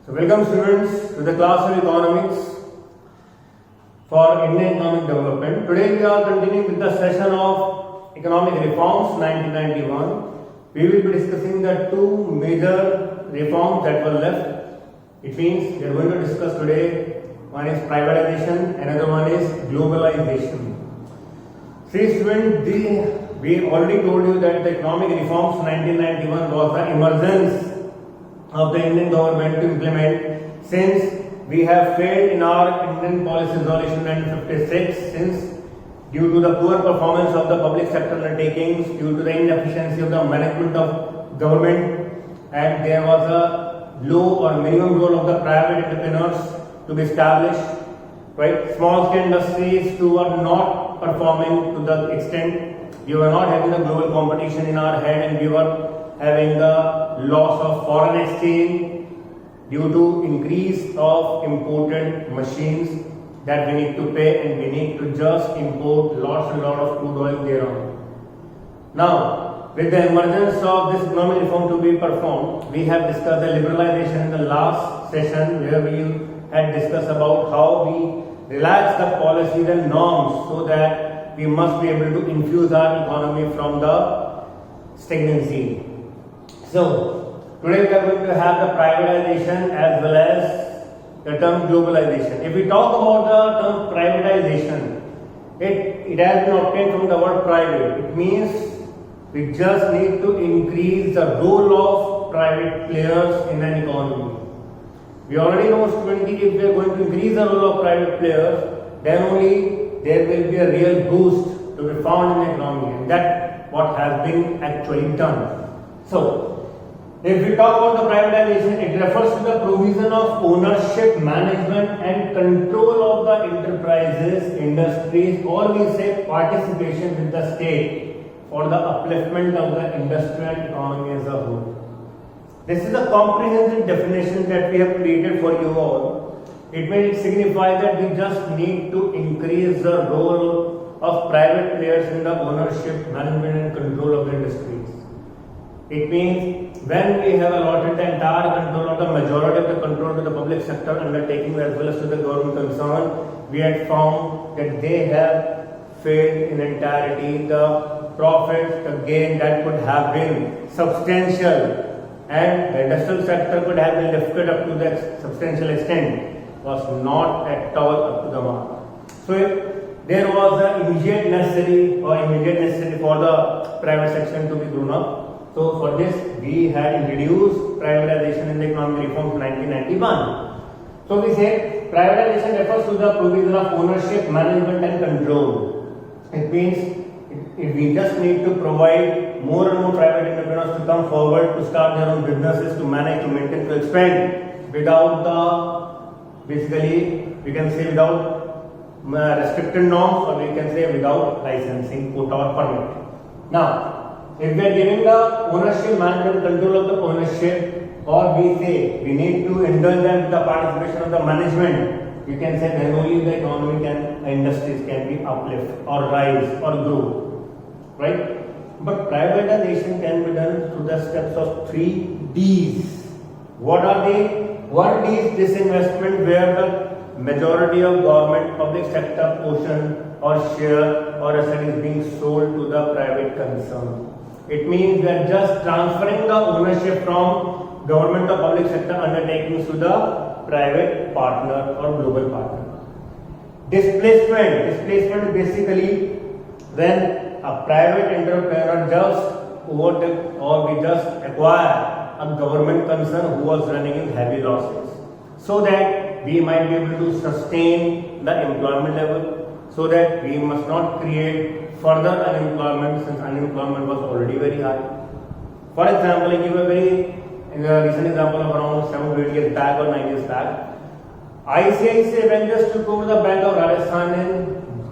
So welcome students to the class of economics for Indian economic development. Today we are continuing with the session of economic reforms 1991. We will be discussing the two major reforms that were left. It means we are going to discuss today, one is privatization, another one is globalization. See students, we already told you that the economic reforms 1991 was the emergence of the Indian government to implement, since we have failed in our Indian policy resolution 1956, since due to the poor performance of the public sector undertakings, due to the inefficiency of the management of government, and there was a low or minimum role of the private entrepreneurs to be established, right? Small scale industries too are not performing to the extent. We were not having a global competition in our head, and we were having the loss of foreign exchange due to increase of imported machines that we need to pay, and we need to just import lots and lot of crude oil thereon. Now, with the emergence of this economic reform to be performed, we have discussed the liberalization in the last session, where we had discussed about how we relax the policies and norms so that we must be able to infuse our economy from the stagnancy. So, today we are going to have the privatization as well as the term globalization. If we talk about the term privatization, it has been obtained from the word private. It means we just need to increase the role of private players in an economy. We already know, students, if we are going to increase the role of private players, then only there will be a real boost to be found in the economy, and that's what has been actually done. So, if we talk about the privatization, it refers to the provision of ownership, management and control of the enterprises, industries, or we say participation with the state for the upliftment of the industrial economy as a whole. This is a comprehensive definition that we have created for you all. It may signify that we just need to increase the role of private players in the ownership, management and control of the industries. It means when we have allotted the entire control of the majority of the control to the public sector undertaking as well as to the government concern, we had found that they have failed in entirety. The profits, the gain that could have been substantial and the industrial sector could have been lifted up to the substantial extent was not at all up to the mark. So if there was an immediate necessity for the private section to be grown up. So for this, we had introduced privatization in the economic reforms 1991. So we say privatization refers to the provision of ownership, management and control. It means if we just need to provide more and more private entrepreneurs to come forward to start their own businesses, to manage, to maintain, to expand without basically we can say without restricted norms, or we can say without licensing, quota or permit. Now, if we are giving the ownership, management, control of the ownership, or we say we need to indulge them with the participation of the management, you can say then only the economy industries can be uplift or rise or grow, right? But privatization can be done through the steps of 3 Ds. What are they? One D is disinvestment, where the majority of government, public sector portion or share or asset is being sold to the private concern. It means we are just transferring the ownership from government or public sector undertakings to the private partner or global partner. Displacement is basically when a private entrepreneur just overtook or we just acquire a government concern who was running in heavy losses, so that we might be able to sustain the employment level, so that we must not create further unemployment, since unemployment was already very high. For example, I give a very recent example of around 7 to 8 years back or 9 years back. ICICI Bank just took over the Bank of Rajasthan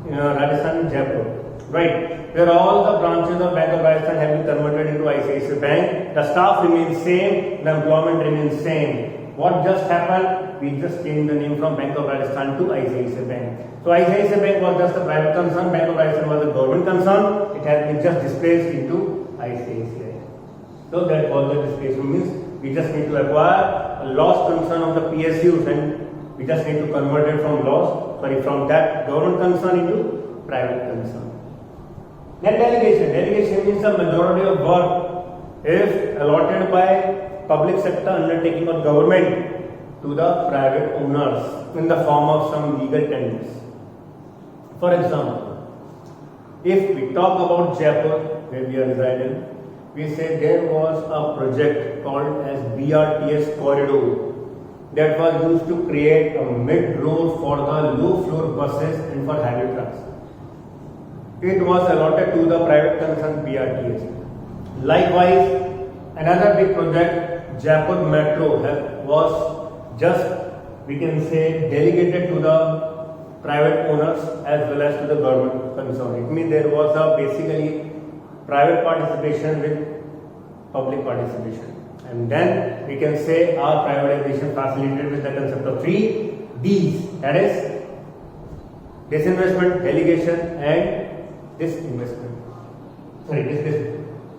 in Jaipur, right? Where all the branches of Bank of Rajasthan have been converted into ICICI Bank. The staff remains same, the employment remains same. What just happened? We just changed the name from Bank of Rajasthan to ICICI Bank. So ICICI Bank was just a private concern, Bank of Rajasthan was a government concern. It has been just displaced into ICICI. So that was the displacement, means we just need to acquire a loss concern of the PSUs, and we just need to convert it from that government concern into private concern. Then delegation. Delegation means the majority of work is allotted by public sector undertaking or government to the private owners in the form of some legal tenders. For example, if we talk about Jaipur, where we are residing, we say there was a project called as BRTS corridor that was used to create a mid-road for the low-floor buses and for heavy trucks. It was allotted to the private concern BRTS. Likewise, another big project, Jaipur Metro, was just, we can say, delegated to the private owners as well as to the government concern. It means there was a basically private participation with public participation. And then we can say our privatization facilitated with the concept of 3 Ds, that is disinvestment, delegation and disinvestment. So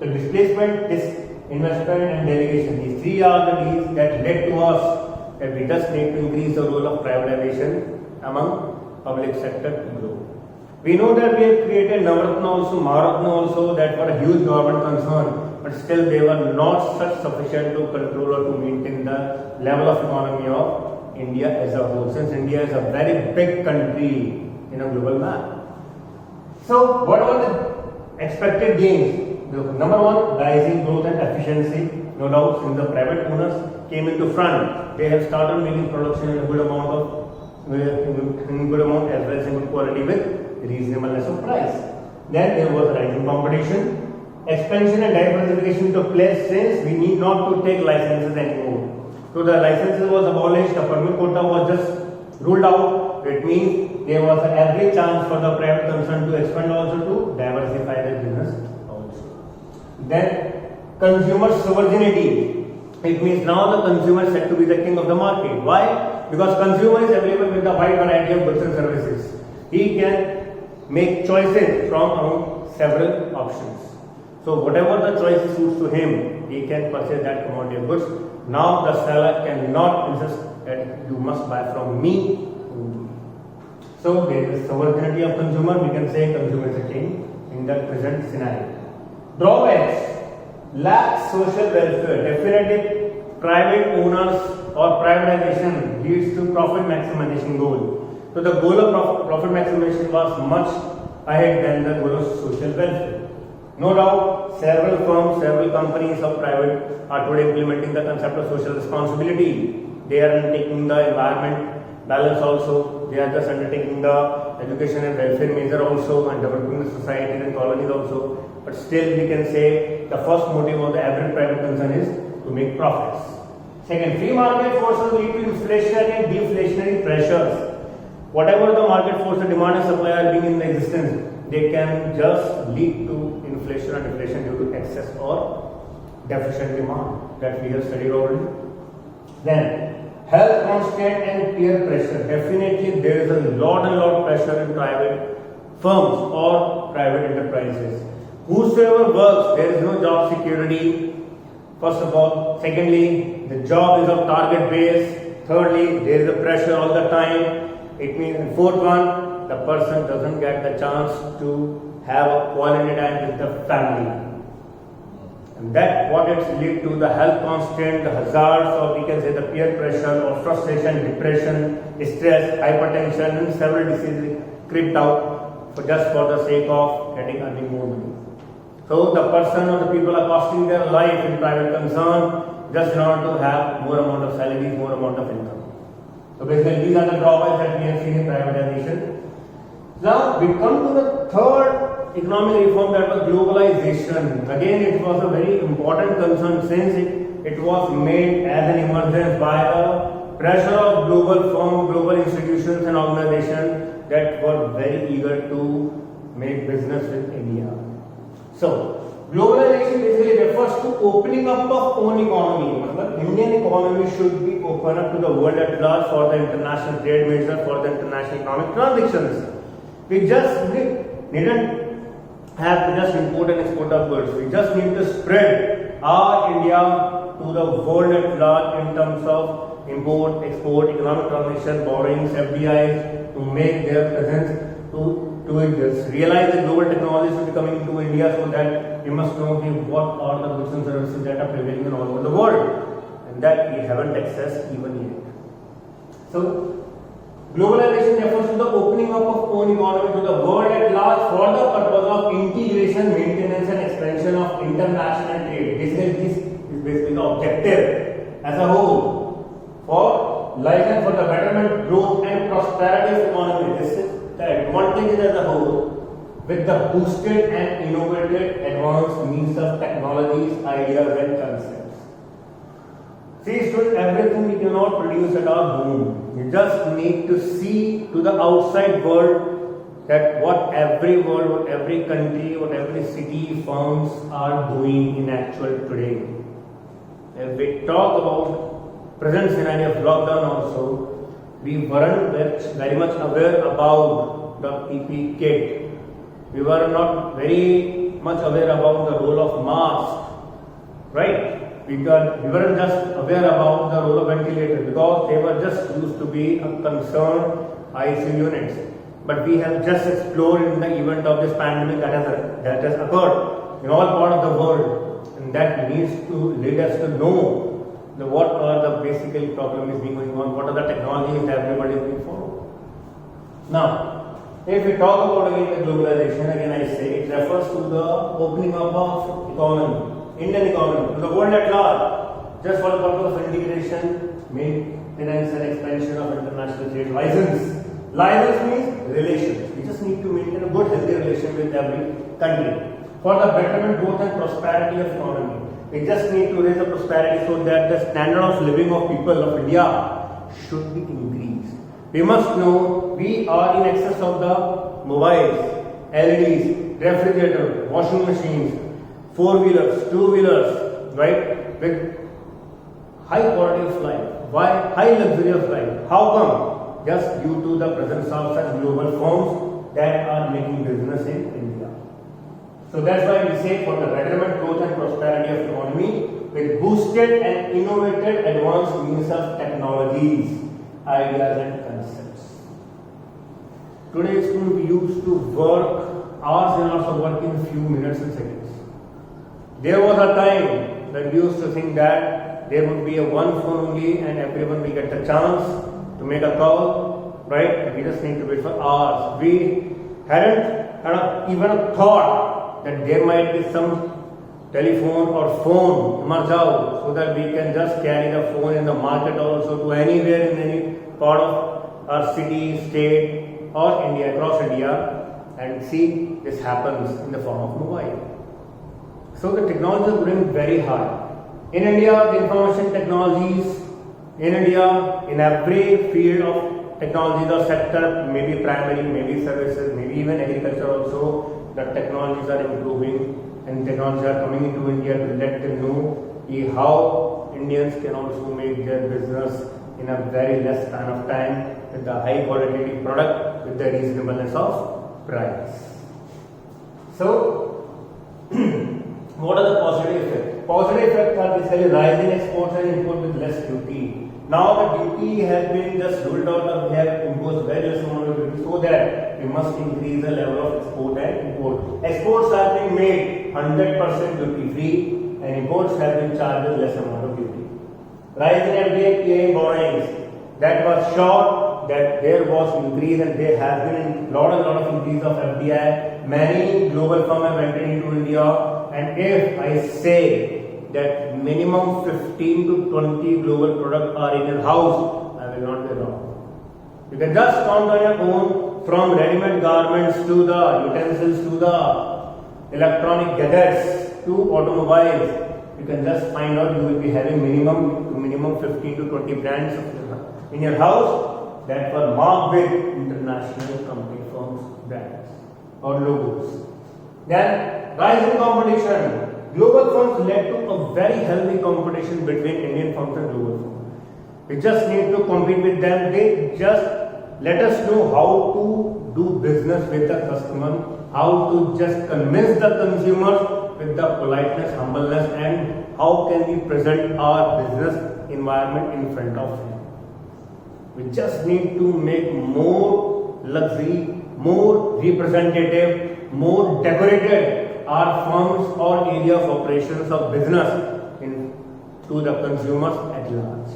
displacement, disinvestment and delegation. These 3 are the Ds that led to us that we just need to increase the role of privatization among public sector to grow. We know that we have created Navratna also, Maharatna also, that were a huge government concern, but still they were not such sufficient to control or to maintain the level of economy of India as a whole, since India is a very big country in a global map. So what were the expected gains? Number one, rising growth and efficiency. No doubt, since the private owners came into front, they have started making production in a good amount as well as in good quality with reasonableness of price. Then there was rising competition. Expansion and diversification took place since we need not to take licenses anymore. So the licenses was abolished, the permit quota was just ruled out. It means there was every chance for the private concern to expand also, to diversify their business also. Then consumer sovereignty. It means now the consumer is said to be the king of the market. Why? Because consumer is available with a wide variety of goods and services. He can make choices from among several options. So whatever the choice suits to him, he can purchase that commodity of goods. Now the seller cannot insist that you must buy from me only. So there is sovereignty of consumer. We can say consumer is a king in the present scenario. Drawbacks: lack social welfare. Definitely, private owners or privatization leads to profit maximization goal. So the goal of profit maximization was much ahead than the goal of social welfare. No doubt, several firms, several companies of private are today implementing the concept of social responsibility. They are undertaking the environment balance also. They are just undertaking the education and welfare measure also, and developing the society and colonies also. But still, we can say the first motive of the average private concern is to make profits. Second, free market forces lead to inflationary and deflationary pressures. Whatever the market force, the demand and supply are being in existence, they can just lead to inflation and deflation due to excess or deficient demand that we have studied already. Then, health constraint and peer pressure. Definitely, there is a lot pressure in private firms or private enterprises. Whosoever works, there is no job security. First of all. Secondly, the job is of target base. Thirdly, there is a pressure all the time. It means, fourth one, the person doesn't get the chance to have a quality time with the family. And that what it leads to the health constraint, the hazards, or we can say the peer pressure or frustration, depression, stress, hypertension, and several diseases crept out for the sake of earning more money. So the person or the people are costing their life in private concern just in order to have more amount of salaries, more amount of income. So basically these are the drawbacks that we have seen in privatization. Now we come to the third economic reform, that was globalization. Again, it was a very important concern since it was made as an emergence by the pressure of global firms, global institutions and organizations that were very eager to make business with India. So, globalization basically refers to opening up of own economy. Indian economy should be open up to the world at large for the international trade measure, for the international economic transactions. We needn't have to just import and export of goods. We just need to spread our India to the world at large in terms of import, export, economic transmission, borrowings, FDIs, to make their presence, to just realize the global technologies will be coming into India, so that we must know what are the goods and services that are prevailing all over the world, and that we haven't accessed even yet. So, globalization refers to the opening up of own economy to the world at large for the purpose of integration, maintenance and expansion of international trade. This is basically the objective as a whole for license for the betterment, growth and prosperity of economy. This is the advantage as a whole with the boosted and innovated advanced means of technologies, ideas and concepts. See students, everything we cannot produce at our home. You just need to see to the outside world that what every world, what every country, what every city, firms are doing in actual today. If we talk about present scenario of lockdown also, we weren't very much aware about the PPE kit. We were not very much aware about the role of mask, right? We weren't just aware about the role of ventilator because they were just used to be a concerned ICU units. But we have just explored in the event of this pandemic that has occurred in all parts of the world, and that needs to lead us to know what are the basic problems being going on, what are the technologies that everybody is being followed. Now, if we talk about again the globalization, again I say it refers to the opening up of economy. Indian economy to the world at large, just for the purpose of integration, maintenance and expansion of international trade. License means relations. We just need to maintain a good, healthy relation with every country for the betterment, growth and prosperity of economy. We just need to raise the prosperity so that the standard of living of people of India should be increased. We must know we are in excess of the mobiles, LEDs, refrigerator, washing machines, four-wheelers, two-wheelers, right, with high quality of life. Why high luxury of life? How come? Just due to the presence of such global firms that are making business in India. So that's why we say for the betterment, growth and prosperity of economy with boosted and innovated advanced means of technologies, ideas and concepts. Today school we used to work hours and hours of work in few minutes and seconds. There was a time when we used to think that there would be a one phone only and everyone will get the chance to make a call, right? We just need to wait for hours. We hadn't had even a thought that there might be some telephone or phone marjao, so that we can just carry the phone in the market also to anywhere in any part of our city, state or India, across India, and see this happens in the form of mobile. So the technology is growing very high. In India, the information technologies, in India, in every field of technology or sector, maybe primary, maybe services, maybe even agriculture also, the technologies are improving and technologies are coming into India to let them know how Indians can also make their business in a very less span of time with the high quality product with the reasonableness of price. So, what are the positive effects? Positive effects are basically rising exports and import with less duty. Now the duty has been just ruled out and we have imposed very less amount of duty, so that we must increase the level of export and import. Exports are being made 100% duty free and imports have been charged with less amount of duty. Rise in FDI borrowings, that was short, that there was increase and there has been a lot of increase of FDI. Many global firms have entered into India, and if I say that minimum 15 to 20 global products are in your house, I will not be wrong. You can just count on your own, from ready-made garments to the utensils to the electronic gadgets to automobiles. You can just find out you will be having minimum 15 to 20 brands in your house that were marked with international company firms brands or logos. Then rising competition. Global firms led to a very healthy competition between Indian firms and global firms. We just need to compete with them. They just let us know how to do business with the customer, how to just convince the consumers with the politeness, humbleness and how can we present our business environment in front of him. We just need to make more luxury, more representative, more decorated our firms or area of operations of business to the consumers at large.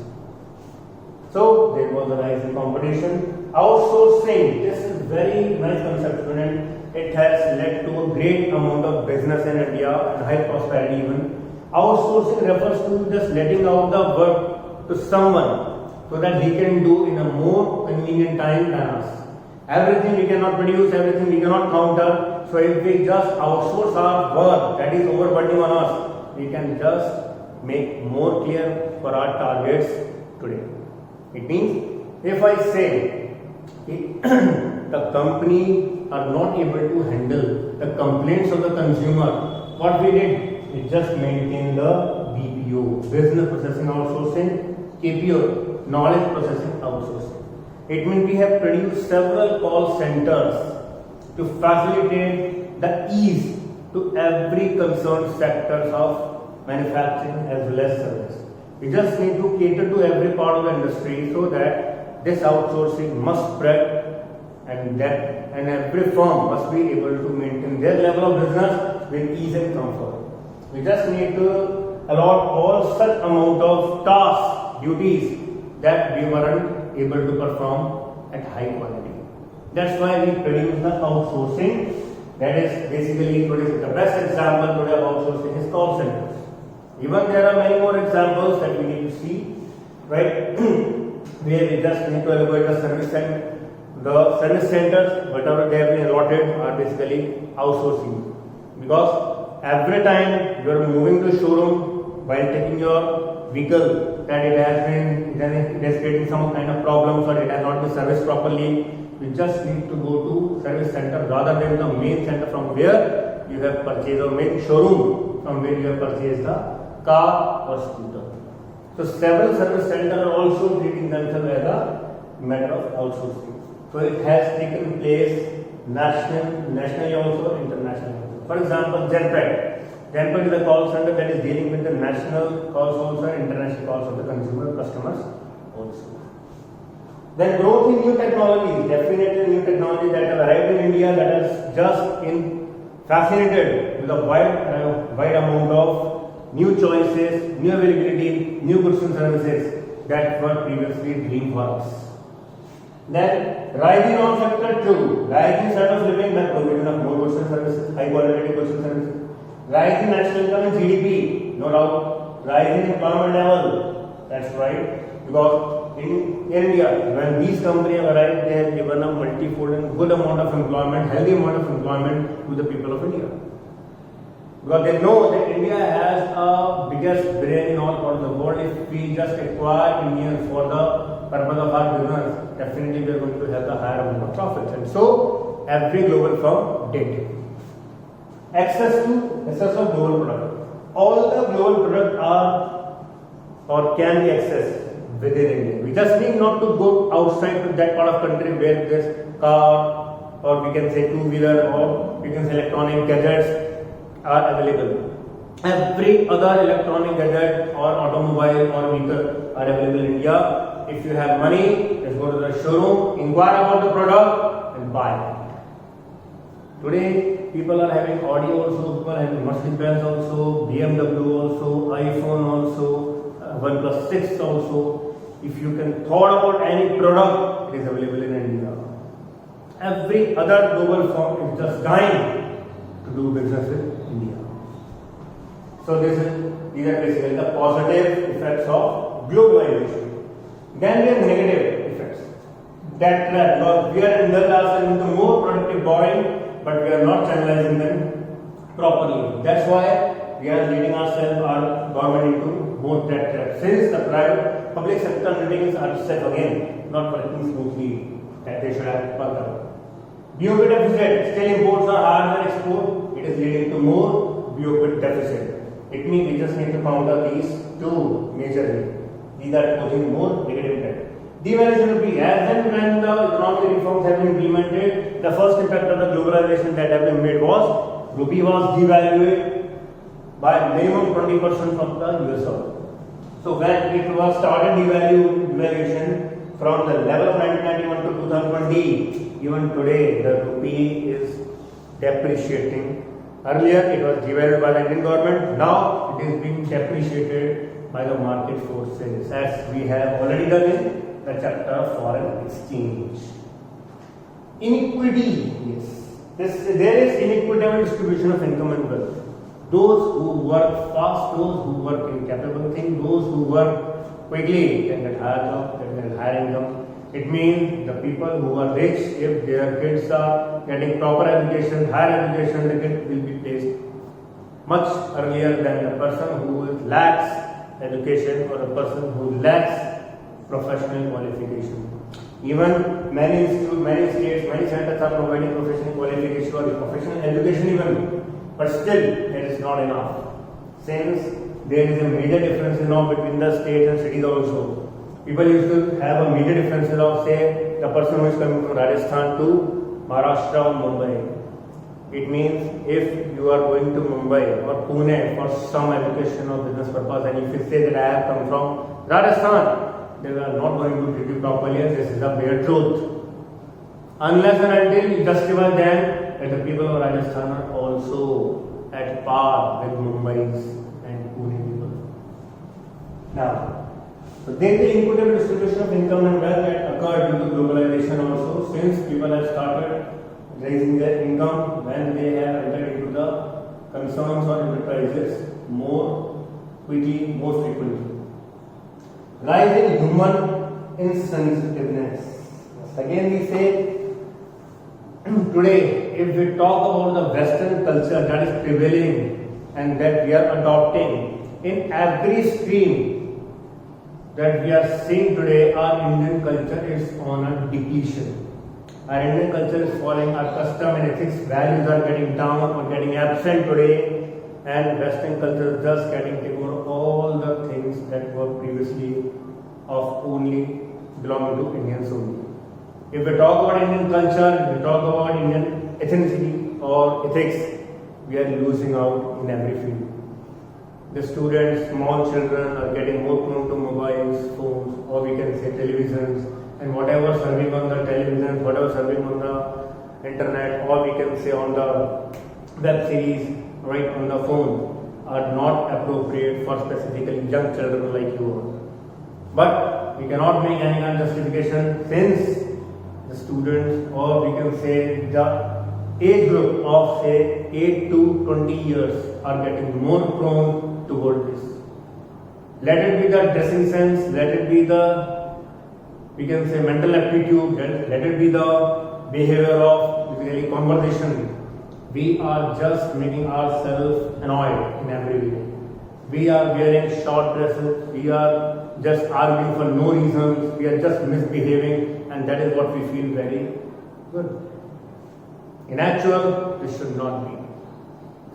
So there was a rise in competition. Outsourcing, this is very nice concept, student. It has led to a great amount of business in India and high prosperity even. Outsourcing refers to just letting out the work to someone so that he can do in a more convenient time than us. Everything we cannot produce, everything we cannot counter. So if we just outsource our work that is overburdening on us, we can just make more clear for our targets today. It means if I say the company are not able to handle the complaints of the consumer, what we did, we just maintain the BPO, business processing outsourcing, KPO, knowledge processing outsourcing. It means we have produced several call centers to facilitate the ease to every concerned sectors of manufacturing as well as service. We just need to cater to every part of the industry so that this outsourcing must spread and every firm must be able to maintain their level of business with ease and comfort. We just need to allot all such amount of tasks, duties that we weren't able to perform at high quality. That's why we produce the outsourcing. That is basically the best example today of outsourcing is call centers. Even there are many more examples that we need to see, right? Where we just need to elaborate the service center. The service centers, whatever they have been allotted, are basically outsourcing. Because every time you are moving to showroom while taking your vehicle, that it has creating some kind of problems or it has not been serviced properly, you just need to go to service center rather than the main center from where you have purchased, or main showroom from where you have purchased the car or scooter. So several service centers are also treating themselves as a matter of outsourcing. So it has taken place nationally also, internationally also. For example, Genpact. Genpact is a call center that is dealing with the national calls also and international calls of the consumer customers also. Then growth in new technologies, definitely new technology that have arrived in India that has just fascinated with a wide amount of new choices, new availability, new goods and services that were previously dream for us. Then rising on sector 2, rising standard of living by provision of more goods and services, high quality goods and services. Rising national income and GDP, no doubt. Rising employment level, that's right. Because in India, when these companies have arrived, they have given a multifold and good amount of employment, healthy amount of employment to the people of India. Because they know that India has a biggest brain in all parts of the world. If we just acquire Indians for the purpose of our business, definitely we are going to have the higher amount of profits. And so every global firm did. Access of global product. All the global products are or can be accessed within India. We just need not to go outside to that part of country where this car, or we can say two-wheeler, or we can say electronic gadgets are available. Every other electronic gadget or automobile or vehicle are available in India. If you have money, just go to the showroom, inquire about the product and buy it. Today, people are having Audi also, people are having Mercedes-Benz also, BMW also, iPhone also, OnePlus 6 also. If you can thought about any product, it is available in India. Every other global firm is just dying to do business with India. So these are basically the positive effects of globalization. Then we have negative effects. That because we are in the class and into more productive borrowing, but we are not channelizing them properly. That's why we are leading ourselves, our government, into more debt trap. Since the public sector undertakings are set again, not working smoothly, that they should have worked out. BOP deficit, still imports are higher than export, it is leading to more BOP deficit. It means we just need to counter these two majorly. These are causing more negative debt. Devaluation rupee, as and when the economic reforms have been implemented, the first impact of the globalization that have been made was rupee was devalued by minimum 20% of the US dollar. So when it was started devaluation from the level of 1991 to 2020, even today the rupee is depreciating. Earlier it was devalued by the Indian government, now it is being depreciated by the market forces, as we have already done in the chapter of foreign exchange. Inequity, yes. There is inequitable distribution of income and wealth. Those who work fast, those who work in capable thing, those who work quickly can get higher job, can get higher income. It means the people who are rich, if their kids are getting proper education, higher education, the kid will be placed much earlier than the person who lacks education or a person who lacks professional qualification. Even many institutes, many states, many centers are providing professional qualification or professional education even, but still it is not enough. Since there is a major difference now between the states and cities also. People used to have a major difference of, say, the person who is coming from Rajasthan to Maharashtra or Mumbai. It means if you are going to Mumbai or Pune for some education or business purpose, and if you say that I have come from Rajasthan, they are not going to treat you properly, and this is the bare truth. Unless and until you justify them that the people of Rajasthan are also at par with Mumbai's and Pune people. Now, so then the inequitable distribution of income and wealth that occurred due to globalization also, since people have started raising their income when they have entered into the concerns or enterprises more quickly, more frequently. Rise in human insensitiveness. Again we say, today if we talk about the Western culture that is prevailing and that we are adopting in every stream that we are seeing today, our Indian culture is on a depletion. Our Indian culture is falling, our custom and ethics values are getting down or getting absent today, and Western culture is just getting taken over all the things that were previously of only belonging to Indians only. If we talk about Indian culture, if we talk about Indian ethnicity or ethics, we are losing out in every field. The students, small children are getting more prone to mobiles, phones, or we can say televisions, and whatever serving on the television, whatever serving on the internet, or we can say on the web series, right on the phone, are not appropriate for specifically young children like you. But we cannot make any kind of justification, since the students, or we can say the age group of say 8 to 20 years are getting more prone toward this. Let it be the dressing sense, let it be the, we can say, mental aptitude, let it be the behavior of basically conversation. We are just making ourselves annoyed in every way. We are wearing short dresses, we are just arguing for no reasons, we are just misbehaving, and that is what we feel very good. In actual, this should not be.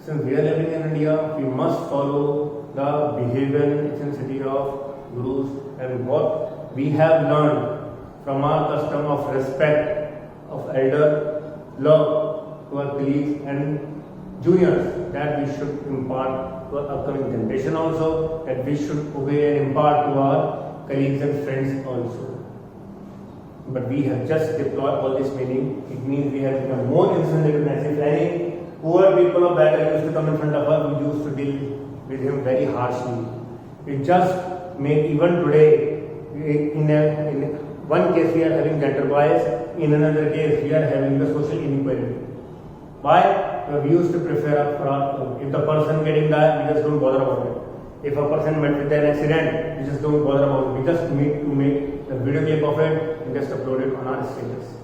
Since we are living in India, we must follow the behavioral intensity of gurus and what we have learned from our custom of respect, of elder, love to our colleagues and juniors, that we should impart to our upcoming generation also, that we should obey and impart to our colleagues and friends also. But we have just deployed all this meaning. It means we have become more insensitive. If any poor people of Bangalore used to come in front of us, we used to deal with him very harshly. We just make, even today, in one case we are having gender bias, in another case we are having the social inequality. Why? We used to prefer if the person getting died, we just don't bother about it. If a person met with an accident, we just don't bother about it. We just need to make the video clip of it and just upload it on our status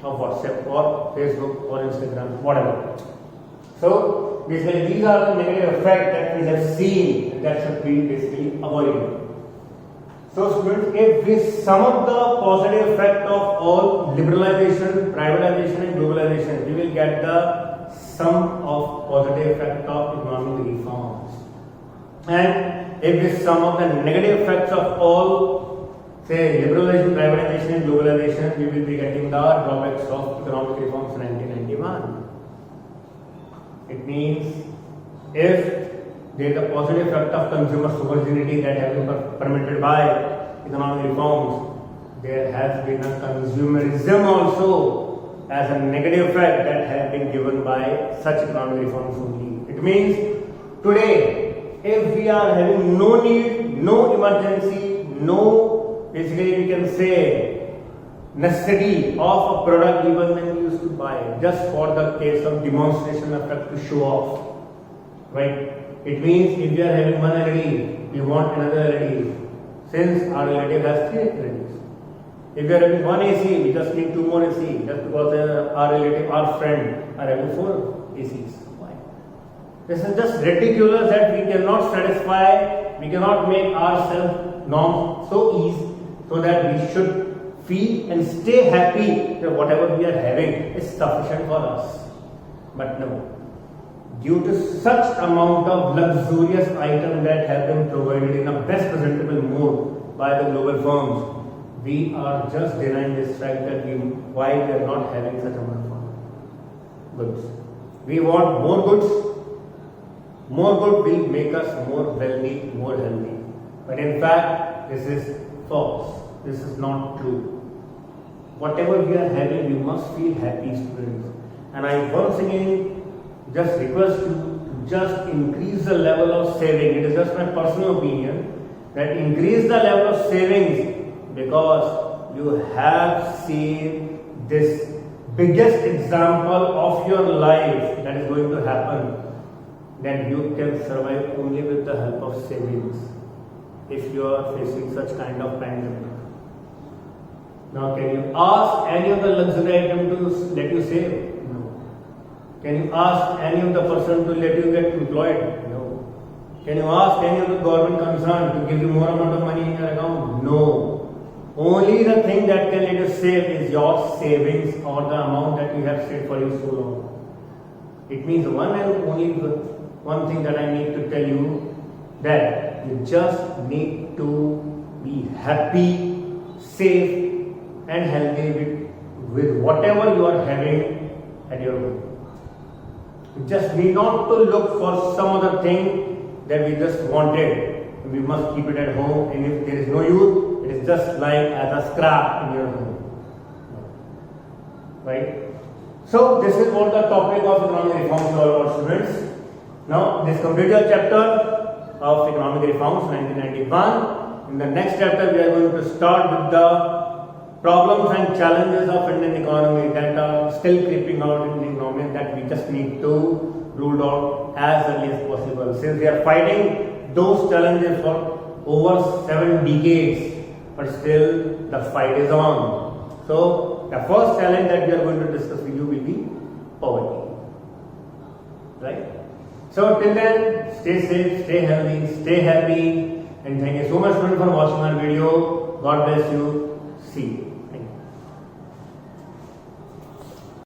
of WhatsApp or Facebook or Instagram, whatever. So basically these are the negative effects that we have seen that should be basically avoided. So students, if we sum up the positive effect of all liberalization, privatization and globalization, we will get the sum of positive effect of economic reforms. And if we sum up the negative effects of all, say, liberalization, privatization and globalization, we will be getting the drawbacks of economic reforms 1991. It means if there is a positive effect of consumer sovereignty that has been permitted by economic reforms. There has been a consumerism also as a negative effect that has been given by such economic reforms only. It means today, if we are having no need, no emergency, no, basically we can say necessity of a product even when we used to buy it, just for the case of demonstration effect to show off, right? It means if we are having one LED, we want another LED, since our relative has 3 LEDs. If we are having one AC, we just need 2 more AC, just because our relative, our friend are having 4 ACs. Why? This is just ridiculous that we cannot satisfy, we cannot make ourselves norms so easy so that we should feel and stay happy that whatever we are having is sufficient for us. But no, due to such amount of luxurious items that have been provided in a best presentable mode by the global firms, we are just denying this fact that why we are not having such amount of goods. We want more goods. More good will make us more wealthy, more healthy. But in fact, this is false. This is not true. Whatever we are having, we must feel happy, students. And I once again just request you to just increase the level of saving. It is just my personal opinion that increase the level of savings, because you have seen this biggest example of your life that is going to happen, that you can survive only with the help of savings if you are facing such kind of pandemic. Now, can you ask any of the luxury item to let you save? No. Can you ask any of the person to let you get employed? No. Can you ask any of the government concerned to give you more amount of money in your account? No. Only the thing that can let you save is your savings or the amount that you have saved for you so long. It means one and only one thing that I need to tell you, that you just need to be happy, safe, and healthy with whatever you are having at your home. You just need not to look for some other thing that we just wanted. We must keep it at home, and if there is no use, it is just lying as a scrap in your home. Right? So this is what the topic of economic reforms to all our students. Now this completes the chapter of economic reforms 1991. In the next chapter, we are going to start with the problems and challenges of Indian economy that are still creeping out in the economy, that we just need to rule out as early as possible. Since we are fighting those challenges for over 7 decades, but still the fight is on. So the first challenge that we are going to discuss with you will be poverty. Right? So till then, stay safe, stay healthy, stay happy, and thank you so much for watching our video. God bless you. See you.